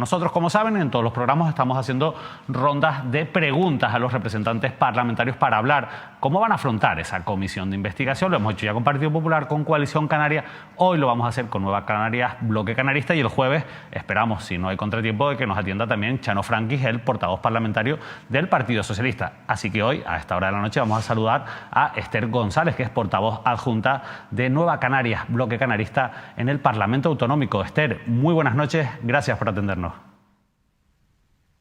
Nosotros, como saben, en todos los programas estamos haciendo rondas de preguntas a los representantes parlamentarios para hablar cómo van a afrontar esa comisión de investigación. Lo hemos hecho ya con Partido Popular, con Coalición Canaria. Hoy lo vamos a hacer con Nueva Canarias, Bloque Canarista, y el jueves esperamos, si no hay contratiempo, de que nos atienda también Chano Franquis, el portavoz parlamentario del Partido Socialista. Así que hoy, a esta hora de la noche, vamos a saludar a Esther González, que es portavoz adjunta de Nueva Canarias, Bloque Canarista, en el Parlamento Autonómico. Esther, muy buenas noches, gracias por atendernos.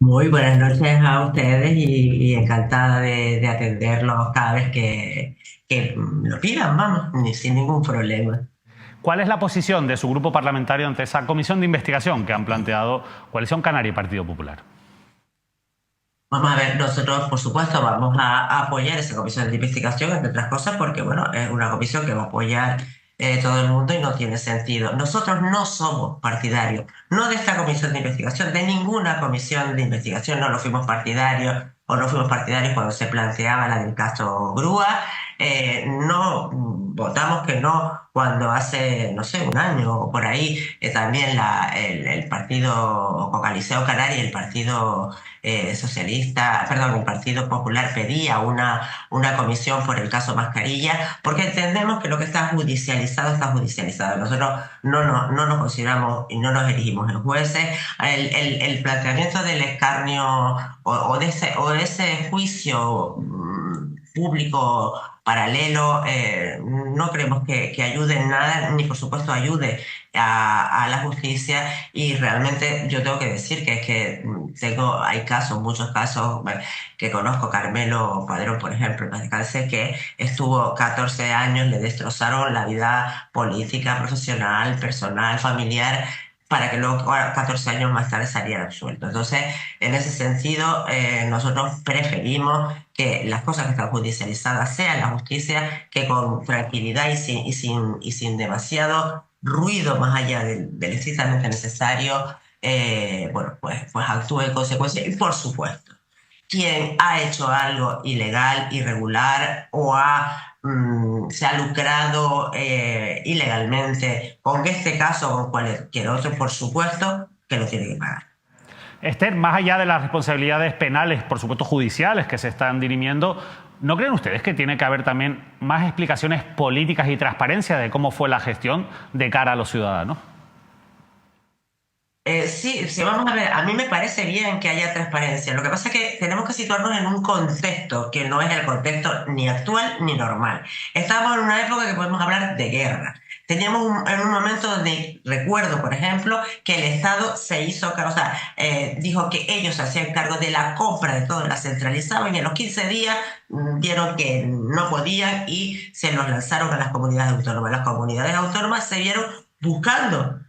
Muy buenas noches a ustedes y encantada de atenderlos cada vez que lo pidan, vamos, sin ningún problema. ¿Cuál es la posición de su grupo parlamentario ante esa comisión de investigación que han planteado Coalición Canaria y Partido Popular? Vamos a ver, nosotros por supuesto vamos a apoyar esa comisión de investigación, entre otras cosas, porque bueno, es una comisión que va a apoyar todo el mundo y no tiene sentido. Nosotros no somos partidarios, no de esta comisión de investigación, de ninguna comisión de investigación, no lo fuimos partidarios o no fuimos partidarios cuando se planteaba la del caso Grúa, no votamos que no cuando hace, no sé, un año o por ahí, también el partido Coalición Canaria y el partido socialista, perdón, el Partido Popular pedía una comisión por el caso Mascarilla, porque entendemos que lo que está judicializado está judicializado. Nosotros no nos consideramos y no nos erigimos en jueces. El planteamiento del escarnio o de ese juicio público paralelo, no creemos que ayude en nada, ni por supuesto ayude a la justicia, y realmente yo tengo que decir que es que hay casos, muchos casos que conozco. Carmelo Padrón, por ejemplo, en paz descanse, que estuvo 14 años, le destrozaron la vida política, profesional, personal, familiar, para que luego 14 años más tarde saliera absuelto. Entonces, en ese sentido, nosotros preferimos que las cosas que están judicializadas sean la justicia, que con tranquilidad y sin demasiado ruido más allá del estrictamente necesario, bueno, pues actúe en consecuencia. Y por supuesto, quien ha hecho algo ilegal, irregular o se ha lucrado ilegalmente con este caso o con cualquier otro, por supuesto que lo tiene que pagar. Esther, más allá de las responsabilidades penales, por supuesto judiciales, que se están dirimiendo, ¿no creen ustedes que tiene que haber también más explicaciones políticas y transparencia de cómo fue la gestión de cara a los ciudadanos? Sí, vamos a ver, a mí me parece bien que haya transparencia. Lo que pasa es que tenemos que situarnos en un contexto que no es el contexto ni actual ni normal. Estamos en una época que podemos hablar de guerra. Teníamos en un momento donde recuerdo, por ejemplo, que el Estado se hizo cargo, o sea, dijo que ellos se hacían cargo de la compra de todo, la centralizaban, y en los 15 días vieron que no podían y se los lanzaron a las comunidades autónomas. Las comunidades autónomas se vieron buscando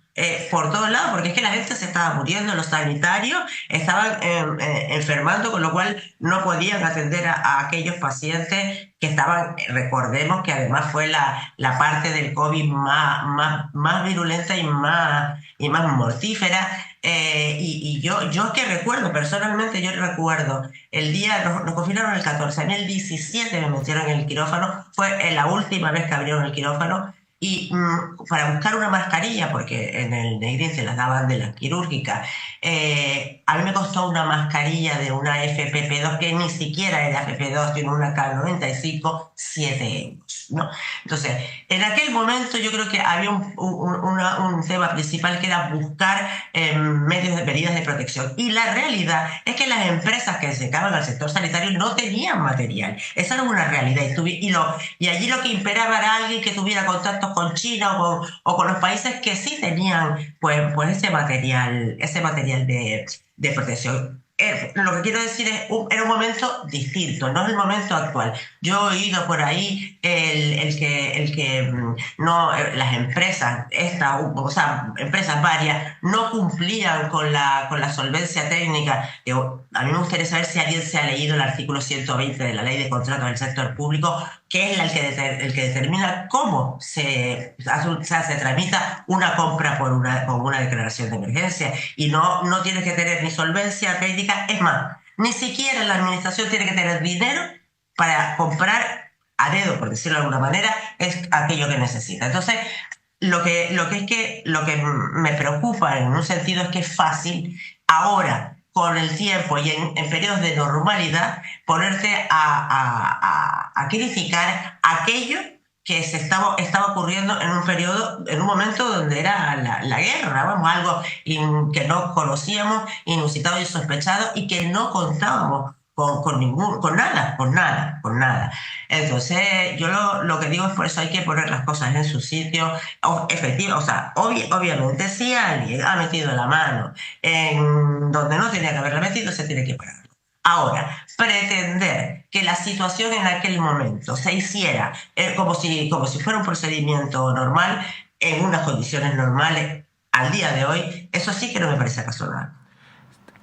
por todos lados, porque es que la gente se estaba muriendo, los sanitarios estaban enfermando, con lo cual no podían atender a aquellos pacientes que estaban, recordemos que además fue la parte del COVID más virulenta y más mortífera. Y yo es que recuerdo, personalmente yo recuerdo, el día, nos confinaron el 14, a mí el 17 me metieron en el quirófano, fue la última vez que abrieron el quirófano. Y para buscar una mascarilla, porque en el Negrín se las daban de las quirúrgicas, a mí me costó una mascarilla de una FFP2, que ni siquiera era FFP2, sino una K95, 7 euros, ¿no? Entonces, en aquel momento yo creo que había un tema principal, que era buscar medidas de protección. Y la realidad es que las empresas que se dedicaban al sector sanitario no tenían material. Esa era una realidad. Y allí lo que imperaba era alguien que tuviera contactos con China o con los países que sí tenían pues ese material de protección. Lo que quiero decir es era un momento distinto, no es el momento actual. Yo he oído por ahí las empresas, o sea, empresas varias, no cumplían con la solvencia técnica. A mí me gustaría saber si alguien se ha leído el artículo 120 de la Ley de Contratos del Sector Público, que es el que determina cómo se tramita una compra con una declaración de emergencia. Y no tienes que tener ni solvencia técnica. Es más, ni siquiera la administración tiene que tener dinero para comprar a dedo, por decirlo de alguna manera, es aquello que necesita. Entonces, lo que me preocupa en un sentido es que es fácil ahora, con el tiempo y en periodos de normalidad, ponerte a criticar aquello que estaba ocurriendo en un periodo, en un momento donde era la guerra, vamos, algo que no conocíamos, inusitado y sospechado, y que no contábamos con nada. Entonces, yo lo que digo es por eso hay que poner las cosas en su sitio. O sea, obviamente, si alguien ha metido la mano en donde no tenía que haberla metido, se tiene que parar. Ahora, pretender que la situación en aquel momento se hiciera como si fuera un procedimiento normal, en unas condiciones normales, al día de hoy, eso sí que no me parece razonable.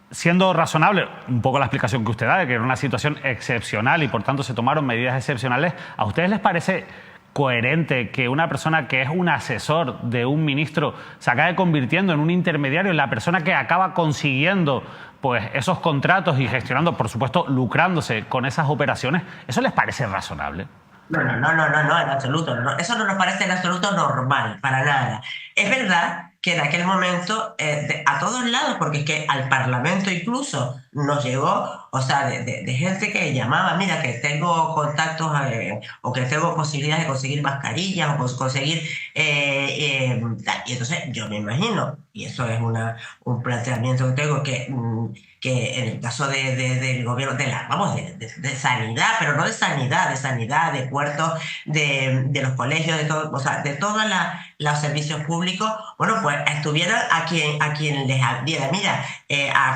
Siendo razonable un poco la explicación que usted da, de que era una situación excepcional y por tanto se tomaron medidas excepcionales, ¿a ustedes les parece coherente que una persona que es un asesor de un ministro se acabe convirtiendo en un intermediario, en la persona que acaba consiguiendo pues esos contratos y gestionando, por supuesto, lucrándose con esas operaciones? ¿Eso les parece razonable? No, en absoluto. No, eso no nos parece en absoluto normal, para nada. Es verdad que en aquel momento, a todos lados, porque es que al Parlamento incluso nos llegó, o sea, de gente que llamaba, mira, que tengo contactos o que tengo posibilidades de conseguir mascarillas o conseguir... y entonces yo me imagino, y eso es un planteamiento que tengo, que en el caso del gobierno, de sanidad, pero no de sanidad, de puertos, de los colegios, de todo, o sea, de todos los servicios públicos, bueno, pues estuvieran a quien les diera, mira,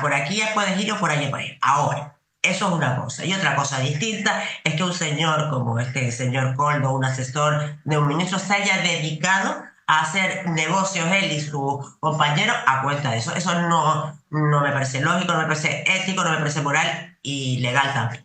por aquí ya puedes ir o por allá puedes ir. Ahora, eso es una cosa. Y otra cosa distinta es que un señor como este señor Coldo, un asesor de un ministro, se haya dedicado a hacer negocios él y su compañero a cuenta de eso. Eso no me parece lógico, no me parece ético, no me parece moral y legal también.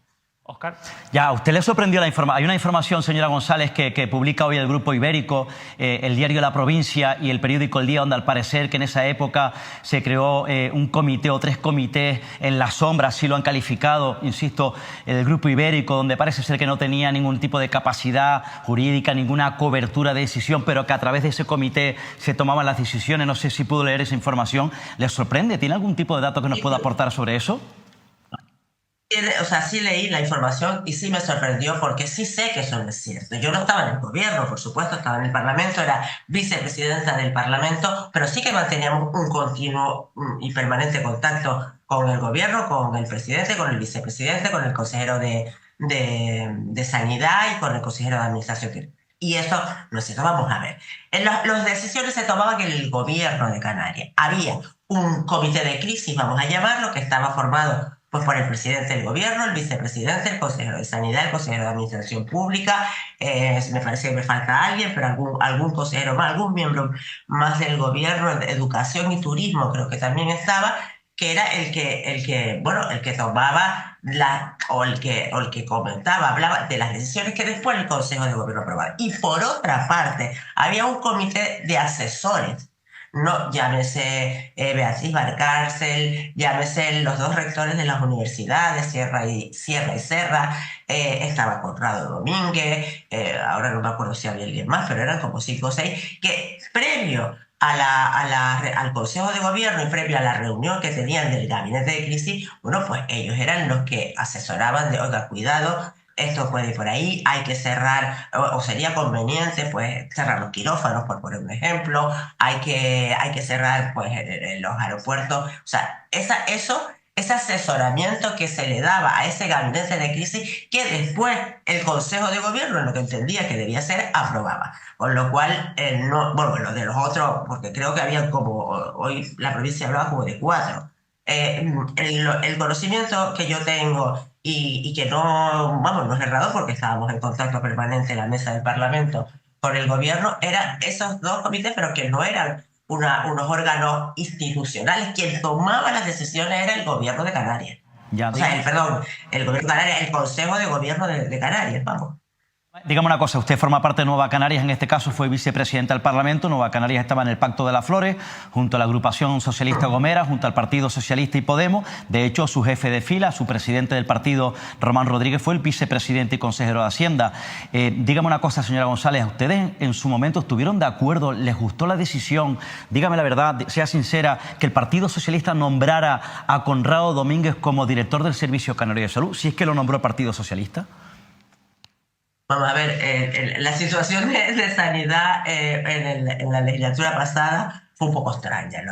Óscar. Ya, ¿a usted le sorprendió la información? Hay una información, señora González, que publica hoy el Grupo Ibérico, el diario La Provincia y el periódico El Día, donde al parecer que en esa época se creó un comité o 3 comités en la sombra, así lo han calificado, insisto, el Grupo Ibérico, donde parece ser que no tenía ningún tipo de capacidad jurídica, ninguna cobertura de decisión, pero que a través de ese comité se tomaban las decisiones. No sé si pudo leer esa información. ¿Le sorprende? ¿Tiene algún tipo de dato que nos pueda aportar sobre eso? O sea, sí leí la información y sí me sorprendió porque sí sé que eso no es cierto. Yo no estaba en el gobierno, por supuesto, estaba en el Parlamento, era vicepresidenta del Parlamento, pero sí que manteníamos un continuo y permanente contacto con el gobierno, con el presidente, con el vicepresidente, con el consejero de Sanidad y con el consejero de Administración. Y eso no es cierto. Vamos a ver. Las decisiones se tomaban en el gobierno de Canarias. Había un comité de crisis, vamos a llamarlo, que estaba formado pues por el presidente del gobierno, el vicepresidente, el consejero de Sanidad, el consejero de Administración Pública, me parece que me falta alguien, pero algún consejero más, algún miembro más del gobierno, de Educación y Turismo creo que también estaba, que era el que tomaba o el que comentaba, hablaba de las decisiones que después el Consejo de Gobierno aprobaba. Y por otra parte, había un comité de asesores. No, llámese Beatriz Valcárcel, llámese los 2 rectores de las universidades, Sierra y Serra, estaba Conrado Domínguez, ahora no me acuerdo si había alguien más, pero eran como 5 o 6, que previo al Consejo de Gobierno y previo a la reunión que tenían del gabinete de crisis, bueno, pues ellos eran los que asesoraban de, oiga, cuidado, esto puede ir por ahí, hay que cerrar, o sería conveniente pues cerrar los quirófanos, por poner un ejemplo, hay que cerrar pues los aeropuertos, o sea, ese asesoramiento que se le daba a ese gabinete de crisis que después el Consejo de Gobierno, en lo que entendía que debía ser, aprobaba. Con lo cual, lo de los otros, porque creo que había como, hoy la provincia hablaba como de 4. El conocimiento que yo tengo y que no es errado porque estábamos en contacto permanente en la mesa del Parlamento con el gobierno, eran esos 2 comités, pero que no eran unos órganos institucionales. Quien tomaba las decisiones era el gobierno de Canarias. El gobierno de Canarias, el Consejo de Gobierno de Canarias, vamos. Dígame una cosa, usted forma parte de Nueva Canarias, en este caso fue vicepresidenta del Parlamento. Nueva Canarias estaba en el Pacto de las Flores, junto a la agrupación socialista Gomera, junto al Partido Socialista y Podemos. De hecho, su jefe de fila, su presidente del partido, Román Rodríguez, fue el vicepresidente y consejero de Hacienda. Dígame una cosa, señora González, ¿a ustedes en su momento estuvieron de acuerdo? ¿Les gustó la decisión? Dígame la verdad, sea sincera, que el Partido Socialista nombrara a Conrado Domínguez como director del Servicio Canario de Salud, si es que lo nombró el Partido Socialista. Vamos a ver, la situación de sanidad en la legislatura pasada fue un poco extraña.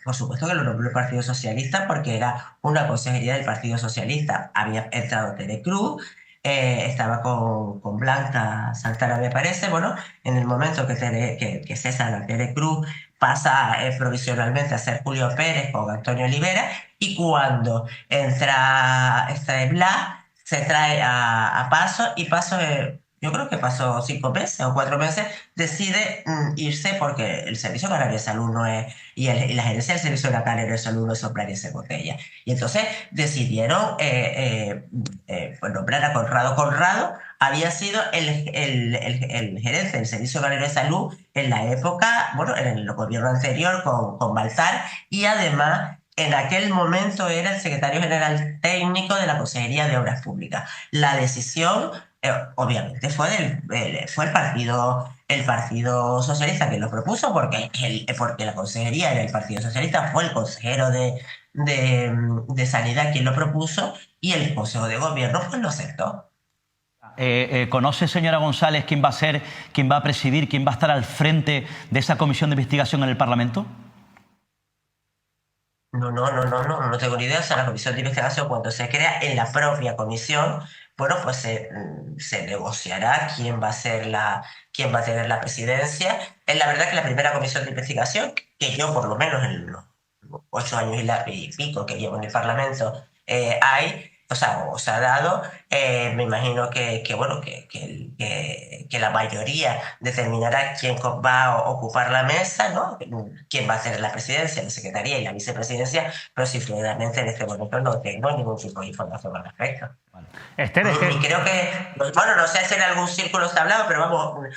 Por supuesto que lo nombró el Partido Socialista porque era una consejería del Partido Socialista. Había entrado Tere Cruz, estaba con Blanca Santana, me parece. Bueno, en el momento que cesa la Tere Cruz, pasa provisionalmente a ser Julio Pérez con Antonio Olivera, y cuando entra Blas, se trae a Paso, y Paso... yo creo que pasó 5 meses o 4 meses, decide irse porque el Servicio Canario de Salud no es, y la gerencia del Servicio Canario de Salud no es soplar y hacer botella. Y entonces decidieron nombrar a Conrado. Conrado había sido el gerente del Servicio Canario de Salud en la época, bueno, en el gobierno anterior con Baltar, y además en aquel momento era el secretario general técnico de la Consejería de Obras Públicas. La decisión... obviamente fue el Partido Socialista que lo propuso, porque la consejería era el Partido Socialista, fue el consejero de Sanidad quien lo propuso, y el Consejo de Gobierno pues lo aceptó. ¿Conoce, señora González, quién va a ser, quién va a presidir, quién va a estar al frente de esa comisión de investigación en el Parlamento? No tengo ni idea. O sea, la comisión de investigación, cuando se crea en la propia comisión, bueno, pues se negociará quién va a tener la presidencia. Es la verdad que la primera comisión de investigación, que yo por lo menos en los 8 años y pico que llevo en el Parlamento, se ha dado, me imagino que la mayoría determinará quién va a ocupar la mesa, ¿no? Quién va a tener la presidencia, la secretaría y la vicepresidencia, pero sinceramente en este momento no tengo ningún tipo de información al respecto. Esther, y creo que, bueno, no sé si en algún círculo se ha hablado, pero vamos,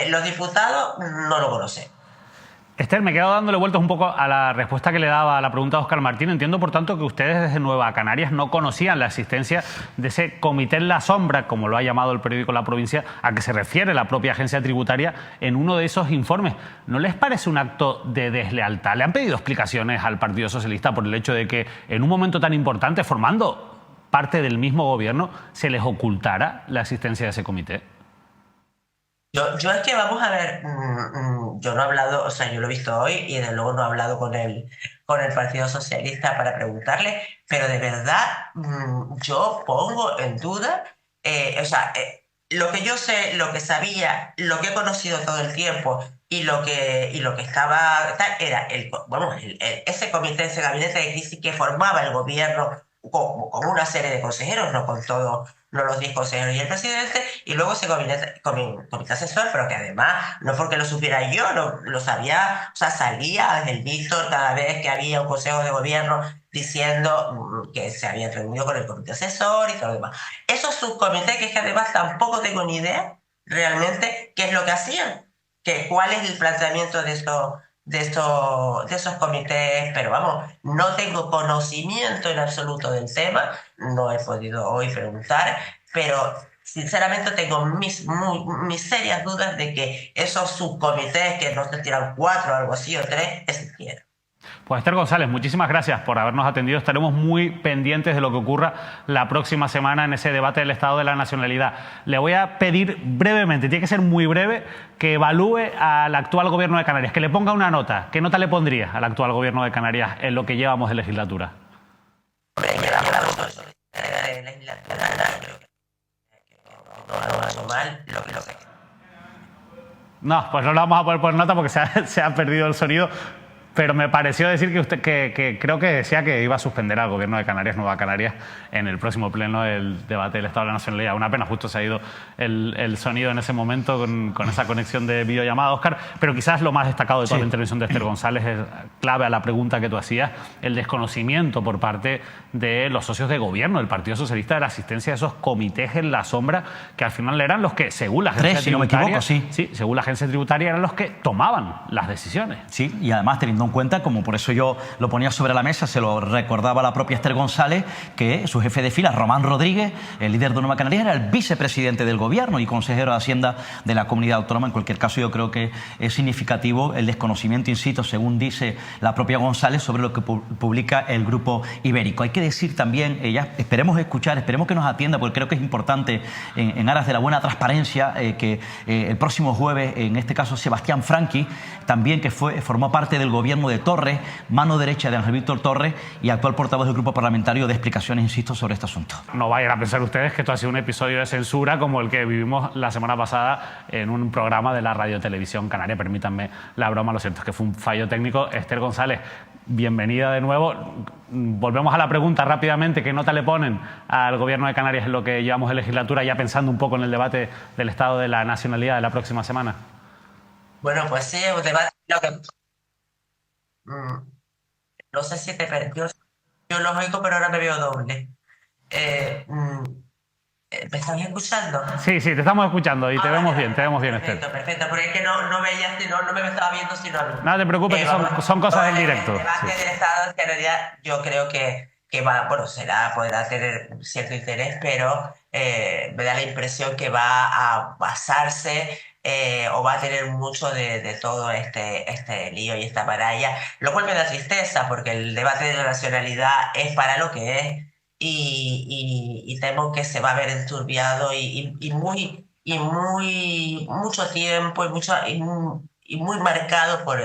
los diputados no lo conocen. Esther, me he quedado dándole vueltas un poco a la respuesta que le daba a la pregunta de Óscar Martín. Entiendo, por tanto, que ustedes desde Nueva Canarias no conocían la existencia de ese comité en la sombra, como lo ha llamado el periódico La Provincia, a que se refiere la propia agencia tributaria en uno de esos informes. ¿No les parece un acto de deslealtad? ¿Le han pedido explicaciones al Partido Socialista por el hecho de que en un momento tan importante, formando parte del mismo gobierno, se les ocultara la existencia de ese comité? Yo es que, vamos a ver, yo no he hablado, o sea, yo lo he visto hoy y desde luego no he hablado con el Partido Socialista para preguntarle, pero de verdad yo pongo en duda, lo que yo sé, lo que sabía, lo que he conocido todo el tiempo y lo que estaba, era ese comité, ese gabinete de crisis que formaba el gobierno con una serie de consejeros, no con todos, no los 10 consejeros y el presidente, y luego ese comité asesor, pero que además, no porque lo supiera yo, lo sabía, o sea, salía desde el Víctor cada vez que había un consejo de gobierno diciendo que se habían reunido con el comité asesor y todo lo demás. Esos subcomités, que es que además tampoco tengo ni idea realmente qué es lo que hacían, cuál es el planteamiento de esos comités, pero vamos, no tengo conocimiento en absoluto del tema, no he podido hoy preguntar, pero sinceramente tengo mis serias dudas de que esos subcomités, que no se tiran 4 o algo así, o 3, existieran. Pues Esther González, muchísimas gracias por habernos atendido. Estaremos muy pendientes de lo que ocurra la próxima semana en ese debate del Estado de la Nacionalidad. Le voy a pedir brevemente, tiene que ser muy breve, que evalúe al actual Gobierno de Canarias, que le ponga una nota. ¿Qué nota le pondría al actual Gobierno de Canarias en lo que llevamos de legislatura? No, pues no le vamos a poder poner nota porque se ha perdido el sonido. Pero me pareció decir que usted que creo que decía que iba a suspender al gobierno de Canarias, Nueva Canarias, en el próximo pleno del debate del Estado de la Nacionalidad. Una pena, justo se ha ido el sonido en ese momento con esa conexión de videollamada, Óscar. Pero quizás lo más destacado de toda la intervención de Esther González es clave a la pregunta que tú hacías, el desconocimiento por parte de los socios de gobierno del Partido Socialista de la asistencia a esos comités en la sombra, que al final eran los que, según la agencia tributaria, según la agencia tributaria, eran los que tomaban las decisiones. Sí, y además teniendo en cuenta, como por eso yo lo ponía sobre la mesa, se lo recordaba la propia Esther González, que su jefe de fila, Román Rodríguez, el líder de Nueva Canarias, era el vicepresidente del gobierno y consejero de Hacienda de la comunidad autónoma. En cualquier caso, yo creo que es significativo el desconocimiento, insisto, según dice la propia González, sobre lo que publica el Grupo Ibérico. Hay que decir también, esperemos que nos atienda, porque creo que es importante, en aras de la buena transparencia, que el próximo jueves, en este caso Sebastián Franqui, también que formó parte del gobierno de Torres, mano derecha de Ángel Víctor Torres y actual portavoz del grupo parlamentario, de explicaciones, insisto, sobre este asunto. No vayan a pensar ustedes que esto ha sido un episodio de censura como el que vivimos la semana pasada en un programa de la Radio Televisión Canaria. Permítanme la broma, lo cierto es que fue un fallo técnico. Esther González, bienvenida de nuevo. Volvemos a la pregunta rápidamente. ¿Qué nota le ponen al gobierno de Canarias en lo que llevamos de legislatura, ya pensando un poco en el debate del Estado de la Nacionalidad de la próxima semana? Bueno, pues sí, un debate no sé si te perdió. Yo los oigo, pero ahora me veo doble. ¿Me estás escuchando? Sí, te estamos escuchando y te vemos bien, Esther. Perfecto, porque es que no veía, no me estaba viendo sino a mí. No te preocupes, que son cosas del directo. El debate del Estado, que en realidad yo creo que va, bueno, podrá tener cierto interés, pero me da la impresión que va a basarse o va a tener mucho de todo este lío y esta paralla, lo cual me da tristeza, porque el debate de la nacionalidad es para lo que es, y temo que se va a ver enturbiado y mucho tiempo y muy marcado por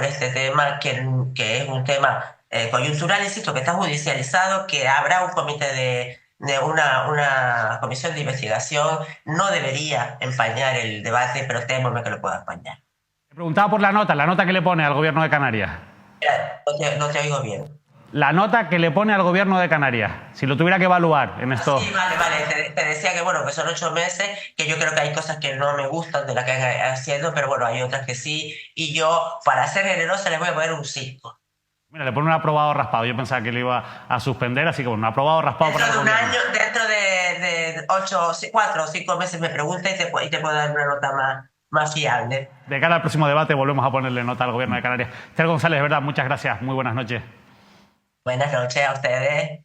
este tema, que es un tema coyuntural, insisto, que está judicializado, que habrá un comité de una comisión de investigación. No debería empañar el debate, pero temo que lo pueda empañar. Me preguntaba por la nota que le pone al gobierno de Canarias. No te oigo bien. La nota que le pone al gobierno de Canarias, si lo tuviera que evaluar en esto. Sí, vale. Te decía que bueno, que son 8 meses, que yo creo que hay cosas que no me gustan de las que están haciendo, pero bueno, hay otras que sí, y yo, para ser generosa, les voy a poner un 5. Mira, le pone un aprobado raspado. Yo pensaba que le iba a suspender, así que bueno, un aprobado raspado para el gobierno. Dentro de 4 o 5 meses me pregunta y te puedo dar una nota más fiable. De cara al próximo debate volvemos a ponerle nota al gobierno de Canarias. Esther González, de verdad, muchas gracias. Muy buenas noches. Buenas noches a ustedes.